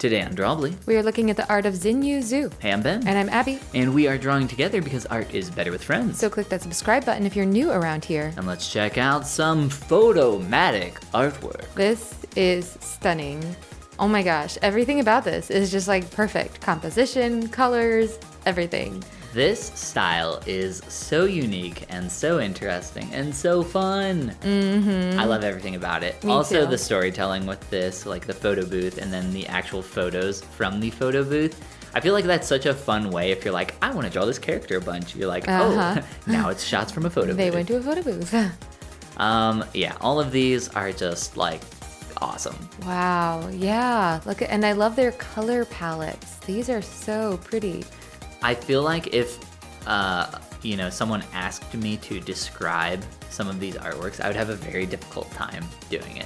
Today on Drawbli, We are looking at the art of Zenyu Xu. hey, I'm Ben. And I'm Abby. And we are drawing together because art is better with friends. So click that subscribe button if you're new around here. And let's check out some photomatic artwork. This is stunning. Oh my gosh, everything about this is just like perfect. Composition, colors, everything. This style is so unique and so interesting and so fun. Mm-hmm. I love everything about it. Me also, too. the storytelling with this, like the photo booth and then the actual photos from the photo booth. I feel like that's such a fun way if you're like, I want to draw this character a bunch. You're like, oh, now it's shots from a photo booth. They went to a photo booth. Yeah, all of these are just like awesome. Wow, yeah. Look at, and I love their color palettes. These are so pretty. I feel like if, someone asked me to describe some of these artworks, I would have a very difficult time doing it.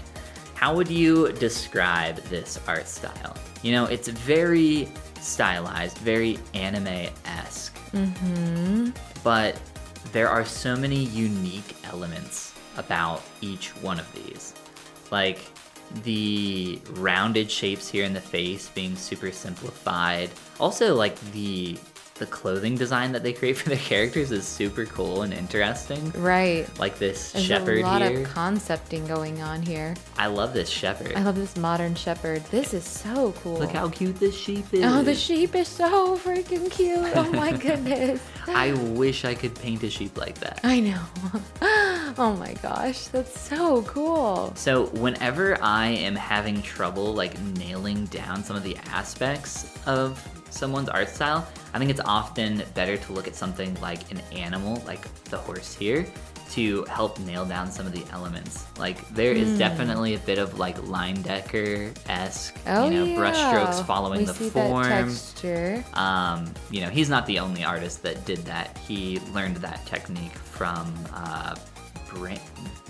How would you describe this art style? You know, it's very stylized, very anime-esque. Mm-hmm. But there are so many unique elements about each one of these. Like the rounded shapes here in the face being super simplified. Also, like the clothing design that they create for their characters is super cool and interesting. Right. Like this There's shepherd a lot here. of concepting going on here. I love this shepherd. I love this modern shepherd. This is so cool. Look how cute this sheep is. Oh, the sheep is so freaking cute. Oh my goodness. I wish I could paint a sheep like that. I know. Oh my gosh, that's so cool. So whenever I am having trouble like nailing down some of the aspects of someone's art style, I think it's often better to look at something like an animal, like the horse here, to help nail down some of the elements. Like there is definitely a bit of like line decker-esque, brush strokes following the form. That texture. He's not the only artist that did that. He learned that technique from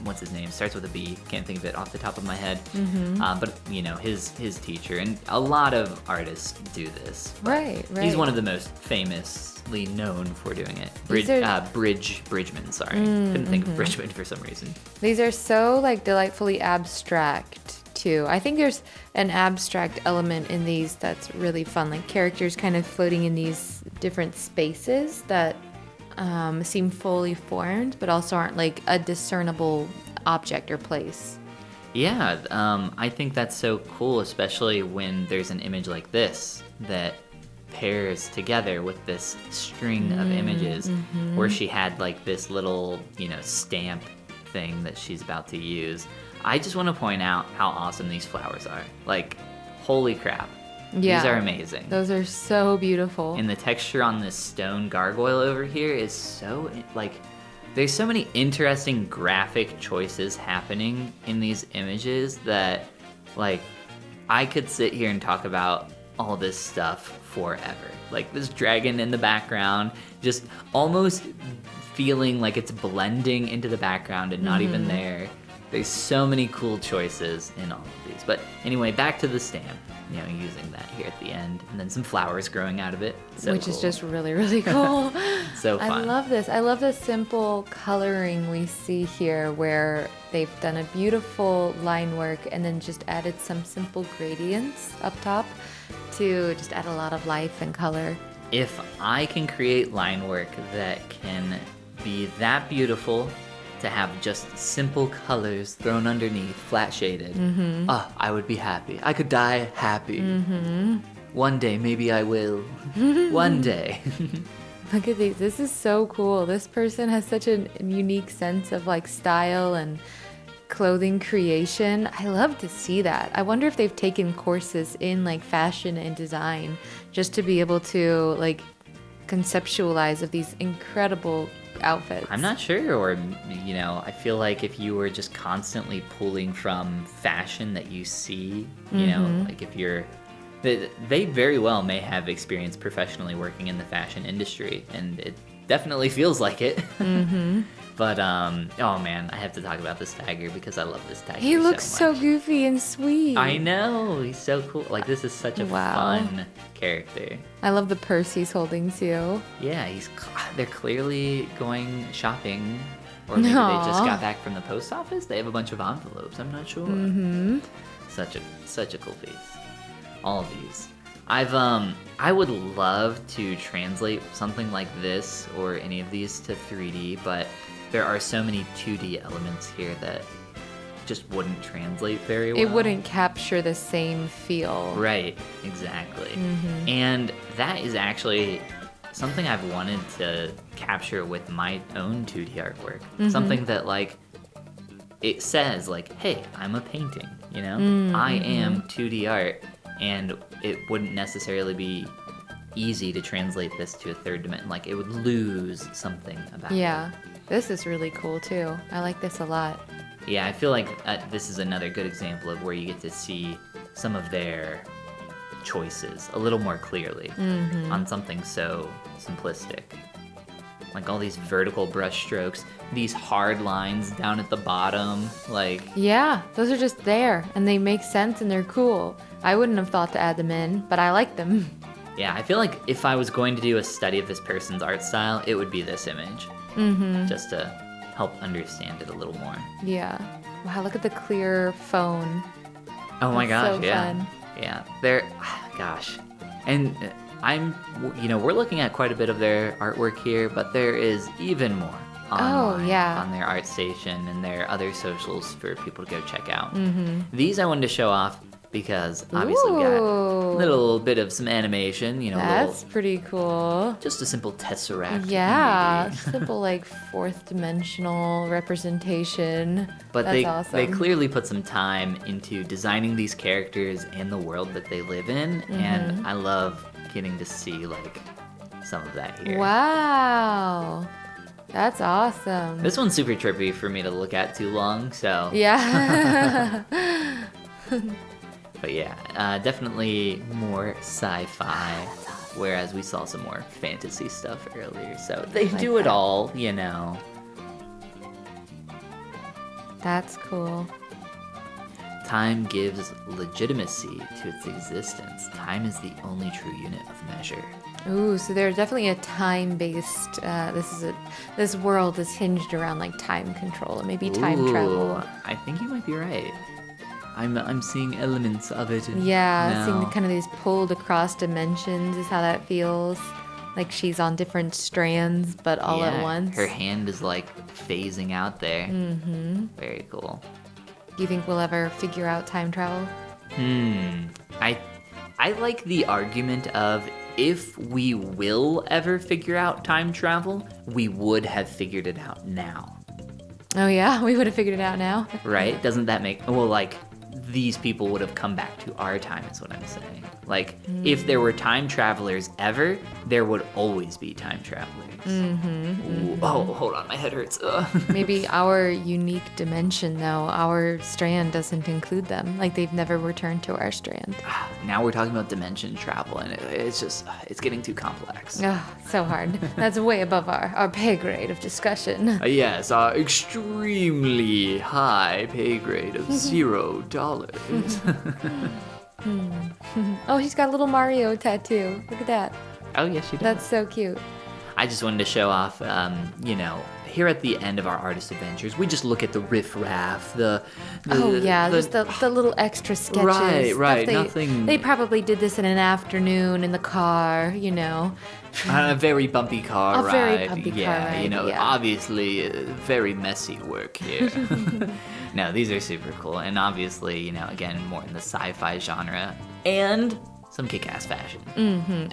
what's his name? Starts with a B. Can't think of it off the top of my head. Mm-hmm. But his teacher, and a lot of artists do this. Right. He's one of the most famously known for doing it. Bridgman. Sorry, couldn't think of Bridgman for some reason. These are so like delightfully abstract too. I think there's an abstract element in these that's really fun, like characters kind of floating in these different spaces that seem fully formed, but also aren't like a discernible object or place. Yeah, I think that's so cool, especially when there's an image like this that pairs together with this string of images where she had like this little, stamp thing that she's about to use. I just want to point out how awesome these flowers are. Like, holy crap. Yeah, these are amazing. Those are so beautiful. And the texture on this stone gargoyle over here is so, there's so many interesting graphic choices happening in these images that, I could sit here and talk about all this stuff forever. Like, this dragon in the background, just almost feeling like it's blending into the background and not even there. There's so many cool choices in all of these. But anyway, back to the stamp. Using that here at the end, and then some flowers growing out of it. Which is just really, really cool. So fun. I love this. I love the simple coloring we see here where they've done a beautiful line work and then just added some simple gradients up top to just add a lot of life and color. If I can create line work that can be that beautiful, to have just simple colors thrown underneath, flat shaded. I would be happy. I could die happy. One day, maybe I will. One day. Look at these. This is so cool. This person has such a unique sense of like style and clothing creation. I love to see that. I wonder if they've taken courses in like fashion and design just to be able to like conceptualize of these incredible outfits. I'm not sure, or I feel like if you were just constantly pulling from fashion that you see, like if you're, they very well may have experience professionally working in the fashion industry, and it definitely feels like it. But oh man, I have to talk about this tiger because I love this tiger. He looks so so goofy and sweet. I know, he's so cool. Like, this is such a fun character. I love the purse he's holding too. Yeah, they're clearly going shopping, or maybe they just got back from the post office. They have a bunch of envelopes. I'm not sure. Such a cool piece. all of these. I would love to translate something like this or any of these to 3D, but there are so many 2D elements here that just wouldn't translate very well. It wouldn't capture the same feel. Right, exactly. And that is actually something I've wanted to capture with my own 2D artwork. Something that, like, it says, like, hey, I'm a painting, you know? I am 2D art, and it wouldn't necessarily be easy to translate this to a third dimension. Like, it would lose something about it. Yeah, this is really cool too. I like this a lot. Yeah, I feel like this is another good example of where you get to see some of their choices a little more clearly on something so simplistic. Like all these vertical brush strokes, these hard lines down at the bottom, like... Yeah, those are just there, and they make sense and they're cool. I wouldn't have thought to add them in, but I like them. Yeah, I feel like if I was going to do a study of this person's art style, it would be this image. Just to help understand it a little more. Yeah. Wow, look at the clear phone. Oh my That's gosh, so yeah. fun. Yeah, gosh. And we're looking at quite a bit of their artwork here, but there is even more online on their ArtStation and their other socials for people to go check out. These I wanted to show off because obviously we got a little bit of some animation, That's pretty cool. just a simple tesseract. Yeah, maybe. simple like fourth dimensional representation. But That's awesome. they clearly put some time into designing these characters and the world that they live in, and I love getting to see like some of that here. Wow. That's awesome. This one's super trippy for me to look at too long, so... Yeah. But yeah, definitely more sci-fi, whereas we saw some more fantasy stuff earlier, so they like do it that. all, That's cool. Time gives legitimacy to its existence. Time is the only true unit of measure. Ooh, so there's definitely a time-based. This world is hinged around like time control and maybe time travel. I think you might be right. I'm seeing elements of it. Yeah, now. seeing kind of these pulled across dimensions is how that feels. Like she's on different strands, but all at once. Her hand is like phasing out there. Very cool. Do you think we'll ever figure out time travel? I like the argument of if we will ever figure out time travel, we would have figured it out now. Oh yeah, we would have figured it out now. Right? Doesn't that make... Well, like, these people would have come back to our time is what I'm saying. Like, if there were time travelers ever, there would always be time travelers. Ooh, oh, hold on, my head hurts. Maybe our unique dimension, though, our strand doesn't include them. Like, they've never returned to our strand. Now we're talking about dimension travel, and it's just, it's getting too complex. Oh, so hard. That's way above our pay grade of discussion. Yes, our extremely high pay grade of $0. Oh, she's got a little Mario tattoo. Look at that. Oh, yes, she does. That's so cute. I just wanted to show off, here at the end of our artist adventures, we just look at the riffraff, just the little extra sketches. Right, Stuff nothing... They probably did this in an afternoon in the car, On a very bumpy car ride. Very bumpy car ride, obviously, very messy work here. No, these are super cool, and obviously, again, more in the sci-fi genre, and some kick-ass fashion.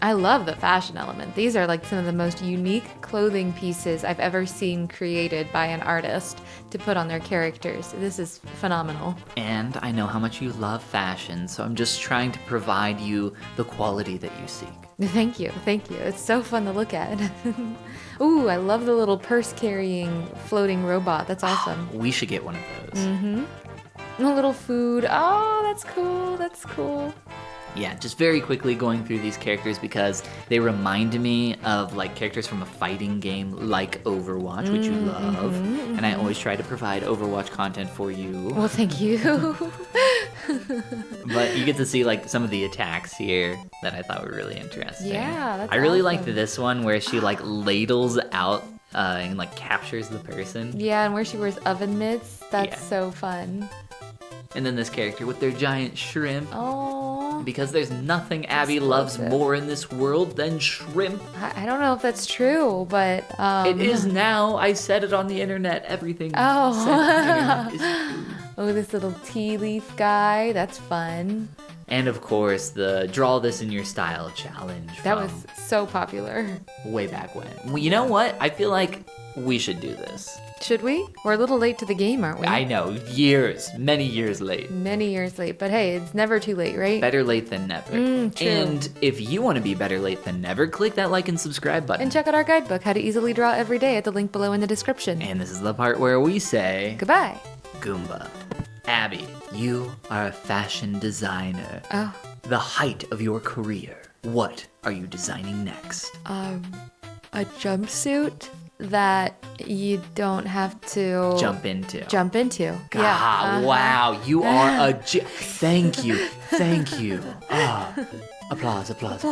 I love the fashion element. These are like some of the most unique clothing pieces I've ever seen created by an artist to put on their characters. This is phenomenal. And I know how much you love fashion, so I'm just trying to provide you the quality that you seek. Thank you. It's so fun to look at. Ooh, I love the little purse-carrying floating robot. That's awesome. We should get one of those. A little food. Oh, that's cool. Yeah, just very quickly going through these characters because they remind me of like characters from a fighting game like Overwatch, which you love. And I always try to provide Overwatch content for you. Well, thank you. But you get to see like some of the attacks here that I thought were really interesting. Yeah, that's I really awesome. liked this one where she like ladles out and like captures the person. Yeah, and where she wears oven mitts. That's Yeah. so fun. And then this character with their giant shrimp. Oh. Because there's nothing Abby loves more in this world than shrimp. I don't know if that's true, but It is now. I said it on the internet. Everything said on the internet is true. Oh, this little tea leaf guy. That's fun. And of course, the Draw This in Your Style challenge. That was so popular. Way back when. Well, you know what? I feel like we should do this. Should we? We're a little late to the game, aren't we? I know. Years. Many years late. Many years late. But hey, it's never too late, right? Better late than never. True. And if you want to be better late than never, click that like and subscribe button. And check out our guidebook, How to Easily Draw Every Day, at the link below in the description. And this is the part where we say... Goodbye. Goomba. Abby, you are a fashion designer. Oh. The height of your career. What are you designing next? A jumpsuit that you don't have to Jump into. Yeah. Wow, you are thank you. Applause. Applause.